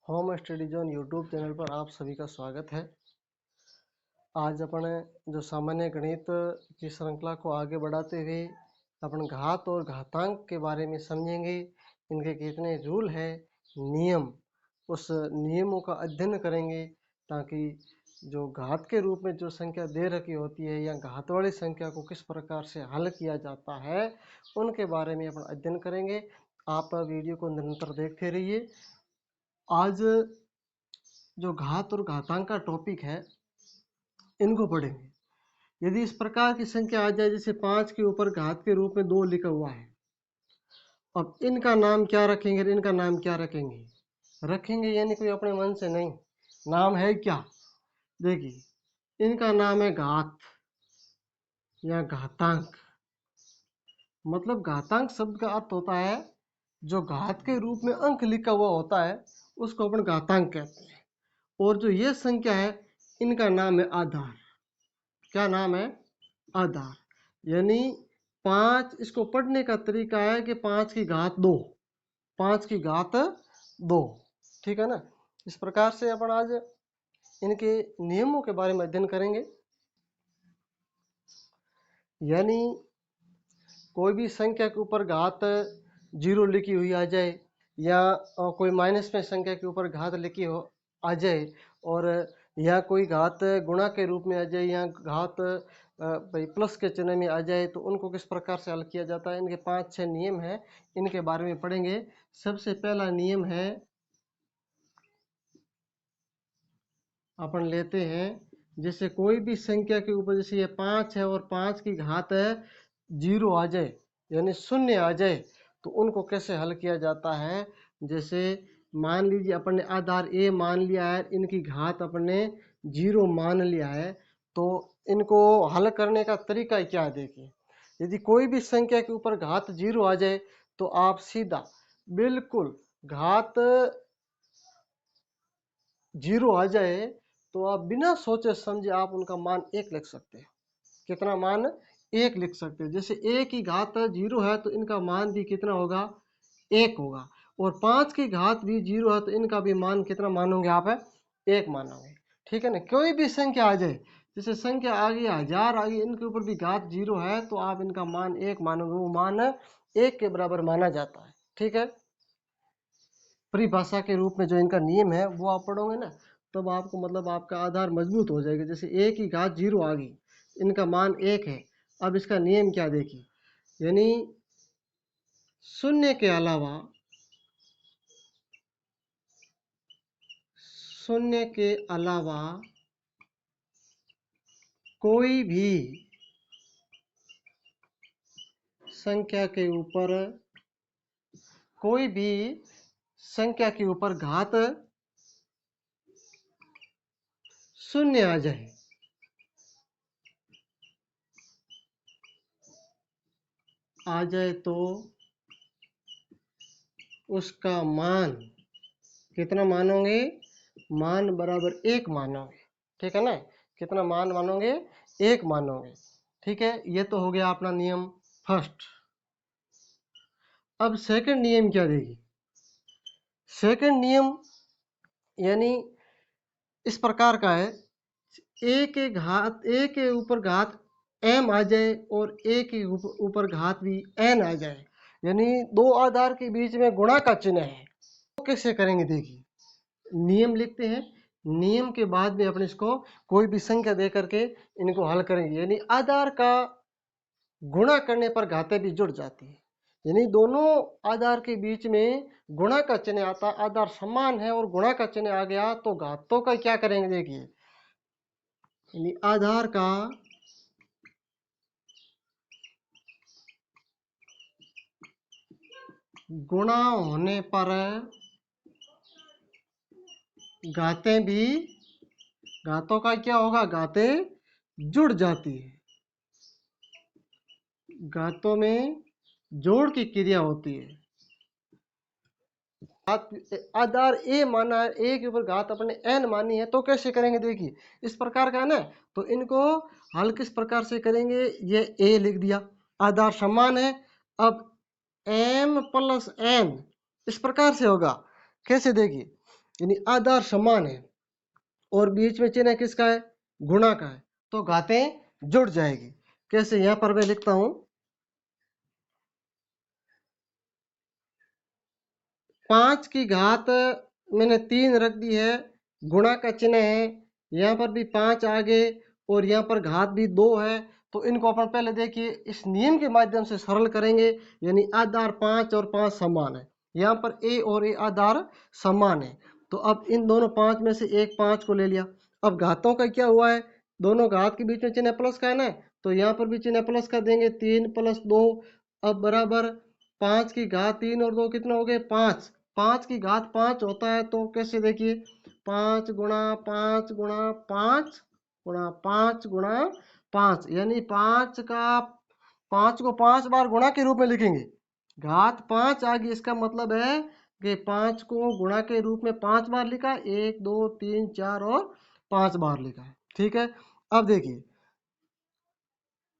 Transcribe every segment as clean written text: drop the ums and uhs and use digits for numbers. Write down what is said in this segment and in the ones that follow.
Home study zone YouTube channel पर आप सभी का स्वागत है। आज अपन जो सामान्य गणित की श्रृंखला को आगे बढ़ाते हुए अपन घात और घातांक के बारे में समझेंगे। इनके कितने रूल है, नियम, उस नियमों का अध्ययन करेंगे ताकि जो घात के रूप में जो संख्या दे रखी होती है या घात वाली संख्या को किस प्रकार से हल किया जाता है उनके बारे में अपन अध्ययन करेंगे। आप वीडियो को निरंतर देखते रहिए। आज जो घात और घातांक का टॉपिक है इनको पढ़ेंगे। यदि इस प्रकार की संख्या आ जाए जैसे 5 के ऊपर घात के रूप में 2 लिखा हुआ है, अब इनका नाम क्या रखेंगे, इनका नाम क्या रखेंगे यानी कोई अपने मन से नहीं, नाम है क्या, देखिए इनका नाम है घात या घातांक। मतलब घातांक शब्द का अर्थ होता है जो घात के रूप में अंक लिखा हुआ होता है उसको अपन घातांक कहते हैं। और जो ये संख्या है इनका नाम है आधार। क्या नाम है? आधार। यानी 5, इसको पढ़ने का तरीका है कि 5 की घात 2, 5 की घात 2, ठीक है ना। इस प्रकार से अपन आज इनके नियमों के बारे में अध्ययन करेंगे। यानी कोई भी संख्या के ऊपर घात 0 लिखी हुई आ जाए या कोई माइनस में संख्या के ऊपर घात लिखी हो आ जाए, और या कोई घात गुणा के रूप में आ जाए या घात भाई प्लस के चिन्ह में आ जाए, तो उनको किस प्रकार से हल किया जाता है। इनके 5-6 नियम हैं, इनके बारे में पढ़ेंगे। सबसे पहला नियम है, अपन लेते हैं जैसे कोई भी संख्या के ऊपर, जैसे ये 5 है और 5 की घात 0 आ जाए यानी 0 आ जाए, तो उनको कैसे हल किया जाता है। जैसे मान लीजिए अपन ने आधार ए मान लिया है, इनकी घात अपन ने 0 मान लिया है, तो इनको हल करने का तरीका क्या है। देखिए यदि कोई भी संख्या के ऊपर घात 0 आ जाए तो आप सीधा बिल्कुल घात 0 आ जाए तो आप बिना सोचे समझे आप उनका मान 1 लिख सकते हैं। कितना मान? 1 लिख सकते हैं। जैसे a की घात 0 है तो इनका मान भी कितना होगा? 1 होगा। और 5 की घात भी 0 है तो इनका भी मान कितना मानोगे आप? 1 मानोगे, ठीक है ना। कोई भी संख्या आ जाए, जैसे संख्या आ गई 1000 आ गई, इनके ऊपर भी घात 0 है तो आप इनका मान 1 मानोगे, वो मान 1 के बराबर माना जाता है, ठीक है। परिभाषा के रूप में जो इनका नियम है वो आप पढ़ोगे ना, तब आपको मतलब आपका आधार मजबूत हो जाएगा। जैसे a की घात 0 आ गई, इनका मान 1 है। अब इसका नियम क्या देखिए, यानी शून्य के अलावा, शून्य के अलावा कोई भी संख्या के ऊपर, कोई भी संख्या के ऊपर घात 0 आ जाए, तो उसका मान कितना मानोगे? मान बराबर 1 मानोगे, ठीक है ना। कितना मान मानोगे? 1 मानोगे, ठीक है। ये तो हो गया अपना नियम फर्स्ट। अब सेकंड नियम क्या देगी? सेकंड नियम यानी इस प्रकार का है, a के ऊपर घात m आ जाए और a के ऊपर घात भी n आ जाए, यानी दो आधार के बीच में गुणा का चिन्ह है, तो कैसे करेंगे। देखिए नियम लिखते हैं, नियम के बाद में अपने इसको कोई भी संख्या दे करके इनको हल करेंगे। यानी आधार का गुणा करने पर घातें भी जुड़ जाती है, यानी दोनों आधार के बीच में गुणा का चिन्ह आता, आधार समान है और गुणा का चिन्ह आ गया तो घातों का क्या करेंगे। देखिए यानी आधार का गुणा होने पर घातें भी, घातों का क्या होगा? घातें जुड़ जाती है, घातों में जोड़ की क्रिया होती है। आधार ए माना है, ए के ऊपर घात अपने n मानी है, तो कैसे करेंगे। देखिए इस प्रकार का है ना, तो इनको हल किस प्रकार से करेंगे। ये a लिख दिया, आधार समान है, अब m प्लस n इस प्रकार से होगा। कैसे? देखिए यानी आधार समान है और बीच में चिन्ह किसका है, गुणा का है, तो घातें जुड़ जाएगी। कैसे, यहां पर मैं लिखता हूं 5 की घात मैंने 3 रख दी है, गुणा का चिन्ह है, यहाँ पर भी 5 आगे और यहाँ पर घात भी 2 है। तो इनको अपन पहले देखिए इस नियम के माध्यम से सरल करेंगे, यानी आधार 5 और 5 समान है, यहाँ पर a और a आधार समान है। तो अब इन दोनों 5 में से एक 5 को ले लिया। अब घातों का क्या हुआ है, दोनों घात के बीच में चिन्ह प्लस का है ना, तो यहाँ पर भी चिन्ह प्लस का देंगे, 3 + 2 अब बराबर 5 की घात 3 और 2 कितने हो गए, 5। 5 की घात 5 होता है, तो कैसे देखिए 5 गुणा 5 गुणा 5 गुणा 5 गुणा 5, यानी 5 को 5 बार गुणा के रूप में लिखेंगे। घात 5 आ गई, इसका मतलब है कि 5 को गुणा के रूप में 5 बार लिखा, 1 2 3 4 और 5 बार लिखा है। ठीक है, अब देखिए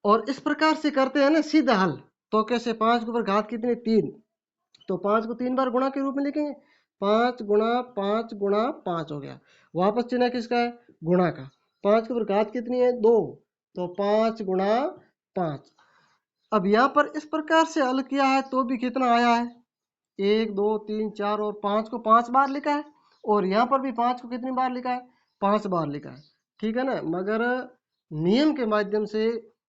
और इस प्रकार से करते हैं ना सीधा हल, तो कैसे 5 के ऊपर घात कितनी, 3, तो 5 को 3 बार गुणा के रूप में लिखेंगे, 5 गुणा 5 गुणा 5 हो गया। वापस चिन्ह किसका है, गुणा का। 5 के ऊपर घात कितनी है, 2, तो 5 गुणा 5। अब यहाँ पर इस प्रकार से हल किया है तो भी कितना आया है, 1 2 3 4 और 5 को 5 बार लिखा है, और यहाँ पर भी 5 को कितनी बार लिखा है, 5 बार लिखा है। ठीक है ना, मगर नियम के माध्यम से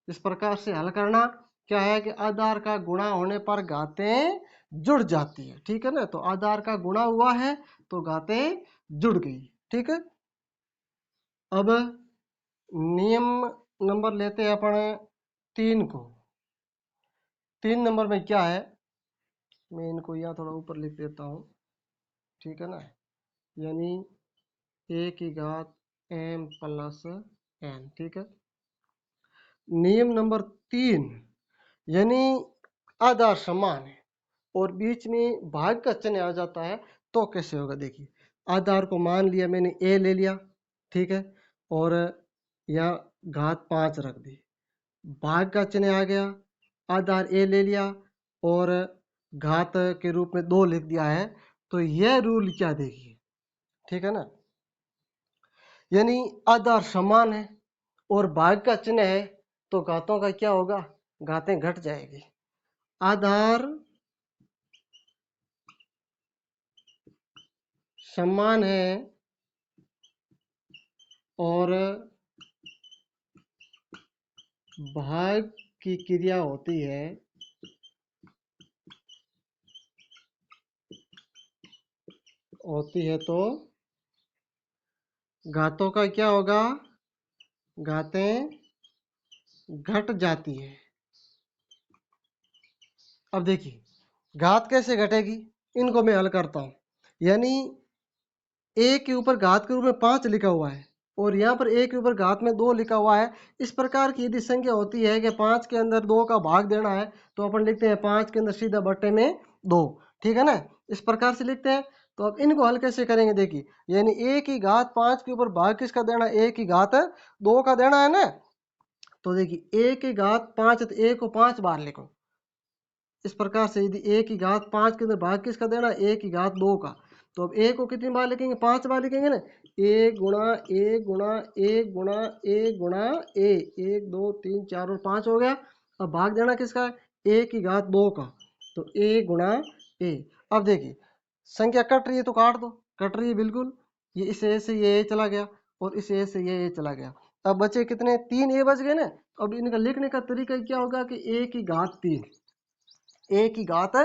इस प्रकार से हल करना क्या है कि आधार का गुणा होने पर घातें जुड़ जाती है। ठीक है ना, तो आधार का गुणा हुआ है तो घातें जुड़ गई। ठीक है, अब नियम नंबर लेते हैं अपन 3 को। 3 नंबर में क्या है, मैं इनको यहाँ थोड़ा ऊपर लिख देता हूँ। ठीक है ना, यानी a की घात m + n। ठीक है, नियम नंबर 3, यानी आधार समान है और बीच में भाग का चिन्ह आ जाता है, तो कैसे होगा देखिए। आधार को मान लिया मैंने a ले लिया, ठीक है, और यहाँ घात 5 रख दी, भाग का चिन्ह आ गया, आधार a ले लिया और घात के रूप में 2 लिख दिया है, तो यह रूल क्या देखिए। ठीक है ना, यानी आधार समान है और भाग का चिन्ह है, तो घातों का क्या होगा, घातें घट जाएगी। आधार समान है और भाग की क्रिया होती है, तो घातों का क्या होगा, घातें घट जाती है। अब देखिए घात कैसे घटेगी, इनको मैं हल करता हूं। यानी a के ऊपर घात के रूप में 5 लिखा हुआ है और यहाँ पर a के ऊपर घात में 2 लिखा हुआ है। इस प्रकार की यदि संख्या होती है कि 5 के अंदर 2 का भाग देना है, तो अपन लिखते हैं 5 के अंदर सीधा बट्टे में 2। ठीक है ना, इस प्रकार से लिखते हैं। तो अब इनको हल कैसे करेंगे देखिए, यानी a की घात 5 के ऊपर भाग किसका देना है, a की घात 2 का देना है ना। तो देखिए a की घात 5 है तो a को 5 बार लिखो। इस प्रकार से यदि a की घात 5 के अंदर भाग किसका देना है, a की घात 2 का, तो अब a को कितनी बार लिखेंगे, 5 बार लिखेंगे ना। a गुणा a गुणा a गुणा a गुणा a, 1 2 3 4 और 5 हो गया। अब भाग देना किसका है, a की घात 2 का, तो a गुणा a। अब देखिए संख्या कट रही है तो काट दो, कट रही है बिल्कुल, ये इस a से ये a चला गया और इस a से ये a चला गया। अब बचे कितने, 3 a बच गए ना। अब इनका लिखने का तरीका क्या होगा कि a की घात 3, a की घात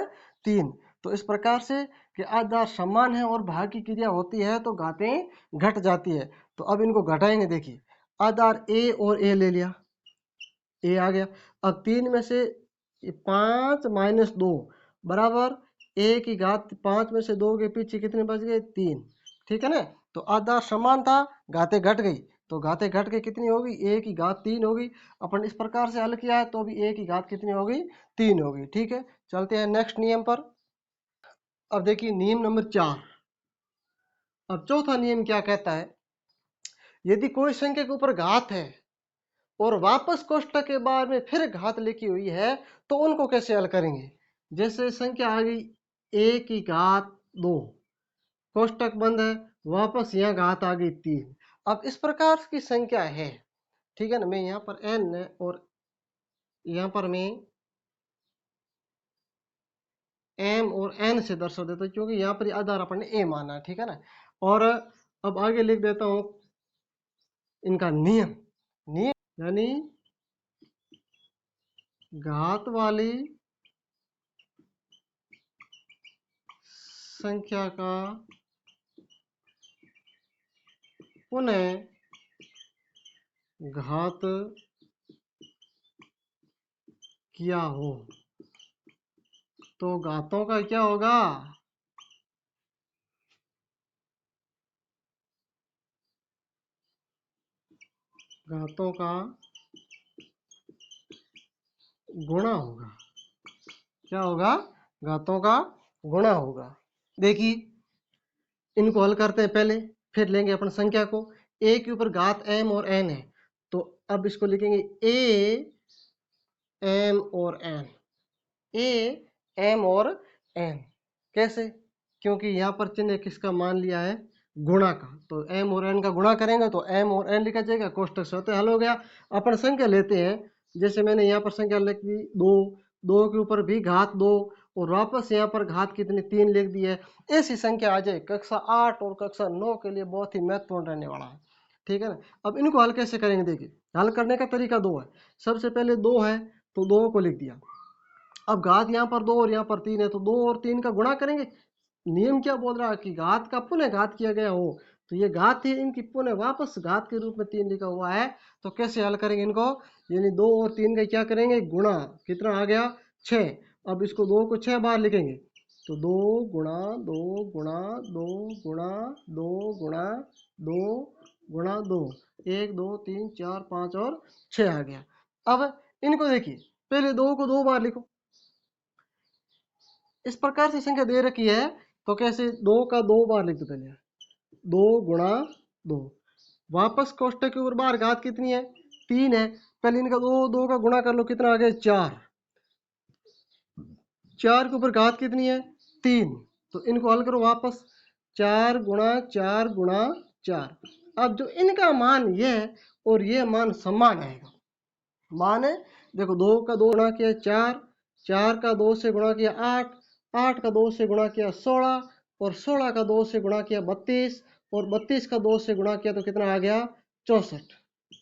3। तो इस प्रकार से कि आधार समान है और भाग की क्रिया होती है तो घातें घट जाती है। तो अब इनको घटाएंगे, देखिए आधार a और a ले लिया, a आ गया। अब 3 में से 5 - 2 बराबर a की घात 5 में से 2 के पीछे कितने बच गए, 3। ठीक है ना, तो आधार समान था, घातें घट गई, तो घातें घट के कितनी होगी, a की घात 3 होगी। अपन इस प्रकार से हल किया है तो भी a की घात कितनी होगी, 3 होगी। ठीक है, चलते हैं नेक्स्ट नियम पर। अब देखिए नियम नंबर 4। अब चौथा नियम क्या कहता है, यदि कोई संख्या के ऊपर घात है और वापस कोष्टक के बाद में फिर घात लिखी हुई है, तो उनको कैसे हल करेंगे। जैसे संख्या आ गई a की घात 2, कोष्टक बंद है, वापस यहाँ घात आ गई 3। अब इस प्रकार की संख्या है, ठीक है ना। मैं यहाँ पर n और यहाँ पर मैं m और n से दर्शा देता हूँ, क्योंकि यहाँ पर आधार अपन ने a माना है, ठीक है ना। और अब आगे लिख देता हूँ इनका नियम। नियम यानी घात वाली संख्या का पुनः घात किया हो तो घातों का क्या होगा? घातों का गुणा होगा। क्या होगा? घातों का गुणा होगा। देखिए इनको हल करते हैं पहले, फिर लेंगे अपन संख्या को। a के ऊपर घात m और n है, तो अब इसको लिखेंगे a m और n। a m और n कैसे? क्योंकि यहाँ पर चिन्ह किसका मान लिया है? गुणा का। तो m और n का गुणा करेंगे तो m और n लिखा जाएगा, कोष्टक से होते हल हो गया। अपन संख्या लेते हैं, जैसे मैंने यहाँ पर संख्या लिख दी 2, 2 के ऊपर भी घात 2 और वापस यहाँ पर घात कितनी 3 लिख दी है। ऐसी संख्या आ जाए कक्षा 8 और कक्षा 9 के लिए बहुत ही महत्वपूर्ण रहने वाला है, ठीक है ना। अब इनको हल कैसे करेंगे? देखिए हल करने का तरीका 2 है। सबसे पहले 2 है तो 2 को लिख दिया। अब घात यहाँ पर 2 और यहाँ पर 3 है, तो 2 और 3 का गुणा करेंगे। नियम क्या बोल रहा है कि घात का पुनः घात किया गया हो, तो ये घात है, इनकी पुनः वापस घात के रूप में 3 लिखा हुआ है। तो कैसे हल करेंगे इनको? यानी 2 और 3 का क्या करेंगे? गुणा। कितना आ गया? 6। अब इसको 2 को 6 बार लिखेंगे, तो 2 गुणा 2 गुणा 2 गुणा 2 गुणा 2 गुणा 2, 1 2 3 4 5 और 6 आ गया। अब इनको देखिए, पहले 2 को 2 बार लिखो। इस प्रकार से संख्या दे रखी है तो कैसे? 2 का 2 बार लिख दो पहले, 2 गुणा 2। वापस कोष्टक के ऊपर बार घात कितनी है? 3 है। पहले इनका 2 2 का गुणा कर लो, कितना आ गया? 4। 4 के ऊपर घात कितनी है? 3। तो इनको हल करो वापस, 4 गुणा 4 गुणा 4। अब जो इनका मान ये है और ये मान समान आएगा। मान है, देखो 2 का 2 गुणा किया 4, 4 का 2 से गुणा किया 8, 8 का 2 से गुणा किया 16 और 16 का 2 से गुणा किया 32 और 32 का 2 से गुणा किया तो कितना आ गया? 64।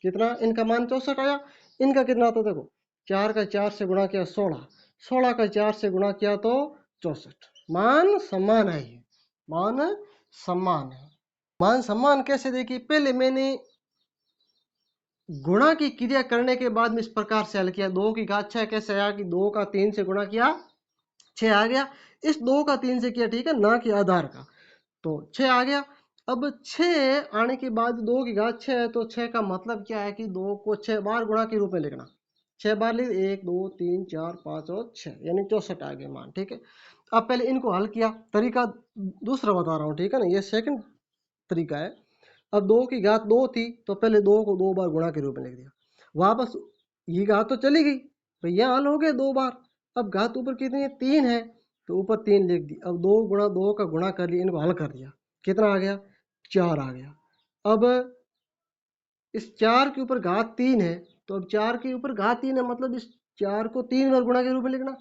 कितना इनका मान? 64 आया। इनका कितना? तो देखो 4 का 4 से गुणा किया 16, 16 का 4 से गुणा किया तो 64। मान समान है। ये मान समान है। मान सम्मान कैसे? देखिए पहले मैंने गुणा की क्रिया करने के बाद में इस प्रकार से हल किया। 2 की घात 6 कैसे आया कि 2 का 3 से गुणा किया 6 आ गया। इस 2 का 3 से किया, ठीक है ना, कि आधार का, तो 6 आ गया। अब 6 आने के बाद 2 की घात 6 है, तो 6 का मतलब क्या है कि 2 को 6 बार गुणा के रूप में लिखना। 6 बार लिख, 1 2 3 4 5 और 6, यानी 64 आ गए मान, ठीक है। अब पहले इनको हल किया, तरीका दूसरा बता रहा हूँ, ठीक है ना, ये सेकंड तरीका है। अब 2 की घात 2 थी तो पहले 2 को 2 बार गुणा के रूप में लिख दिया। वापस ये घात तो चली गई, तो यहाँ हल हो गए 2 बार। अब घात ऊपर कितनी है? 3 है, तो ऊपर 3 लिख दी। अब 2 गुणा 2 का गुणा कर लिया, इनको हल कर दिया, कितना आ गया? 4 आ गया। अब इस 4 के ऊपर घात 3 है, तो अब 4 के ऊपर घात 3 है, मतलब इस 4 को 3 बार गुणा के रूप में लिखना,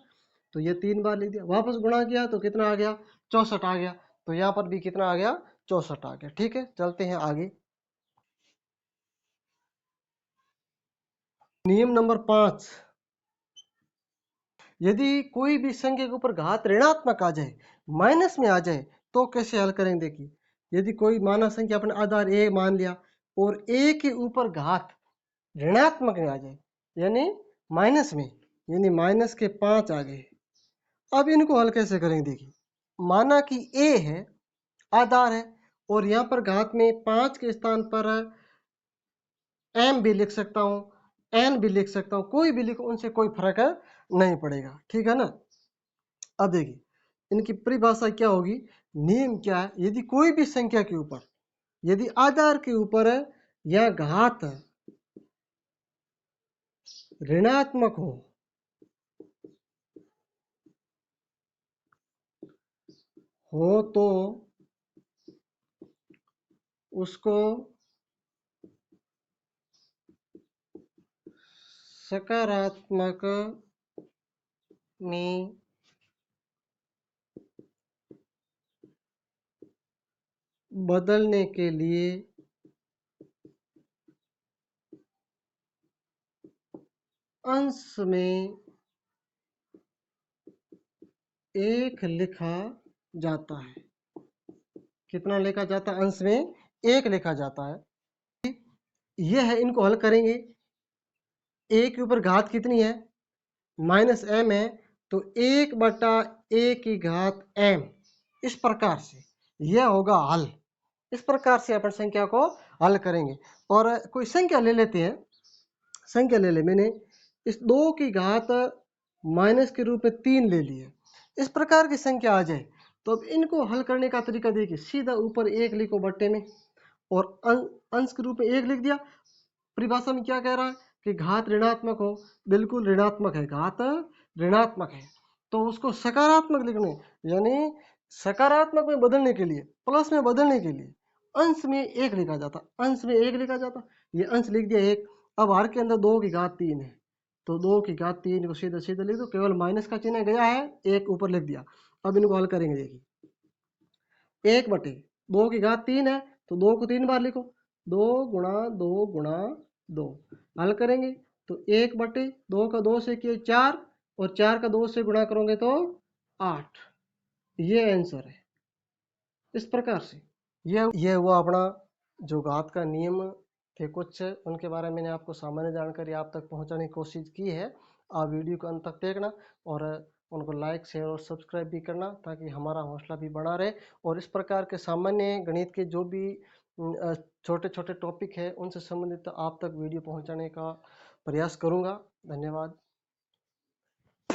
तो ये 3 बार लिख दिया। वापस गुणा किया तो कितना आ गया? 64 आ गया। तो यहाँ पर भी कितना आ गया? 64 आ गया, ठीक है। चलते हैं आगे। नियम नंबर 5, यदि कोई भी संख्या के ऊपर घात ऋणात्मक आ जाए, माइनस में आ जाए, तो कैसे हल करेंगे? देखिए यदि कोई माना संख्या अपने आधार ए मान लिया और ए के ऊपर घात ऋणात्मक में आ जाए, यानी माइनस में, यानी माइनस के 5 आ गए। अब इनको हल कैसे करेंगे? देखिए माना कि ए है, आधार है, और यहाँ पर घात में 5 के स्थान पर एम भी लिख सकता हूँ, एन भी लिख सकता हूँ, कोई भी लिखो, उनसे कोई फर्क नहीं पड़ेगा, ठीक है ना। अब देखिए इनकी परिभाषा क्या होगी, नियम क्या है? यदि कोई भी संख्या के ऊपर, यदि आधार के ऊपर या घात ऋणात्मक हो तो उसको सकारात्मक में बदलने के लिए अंश में 1 लिखा जाता है। कितना लिखा जाता है? अंश में 1 लिखा जाता है। यह है, इनको हल करेंगे। a के ऊपर घात कितनी है? -m है, तो 1/a की घात m। इस प्रकार से यह होगा हल। इस प्रकार से अपन संख्या को हल करेंगे। और कोई संख्या ले लेते हैं, संख्या ले ले। मैंने इस 2 की घात माइनस के रूप में 3 ले ली है। इस प्रकार की संख्या आ जाए तो अब इनको हल करने का तरीका देखिए। सीधा ऊपर 1 लिखो बट्टे में और अंश के रूप में 1 लिख दिया। परिभाषा में क्या कह रहा है कि घात ऋणात्मक हो। बिल्कुल ऋणात्मक है, घात ऋणात्मक है, तो उसको सकारात्मक लिखने, यानी सकारात्मक में बदलने के लिए, प्लस में बदलने के लिए अंश में 1 लिखा जाता। अंश में 1 लिखा जाता, ये अंश लिख दिया 1। अब हर के अंदर 2 की घात 3 है, तो 2 की घात 3 को सीधा सीधा लिख दो। केवल माइनस का चिन्ह गया है, 1 ऊपर लिख दिया। अब इनको हल करेंगे। देखिए 1/2 की घात 3 है, तो 2 को 3 बार लिखो। 2 गुणा 2 गुणा 2 हल करेंगे तो 1/2 का 2 से किए 4 और 4 का 2 से गुणा करोगे तो 8। ये आंसर है। इस प्रकार से यह हुआ अपना जो घात का नियम थे कुछ, उनके बारे में मैंने आपको सामान्य जानकारी आप तक पहुंचाने की कोशिश की है। आप वीडियो को अंत तक देखना और उनको लाइक शेयर और सब्सक्राइब भी करना, ताकि हमारा हौसला भी बना रहे। और इस प्रकार के सामान्य गणित के जो भी छोटे छोटे टॉपिक है, उनसे संबंधित आप तक वीडियो पहुंचाने का प्रयास करूंगा। धन्यवाद।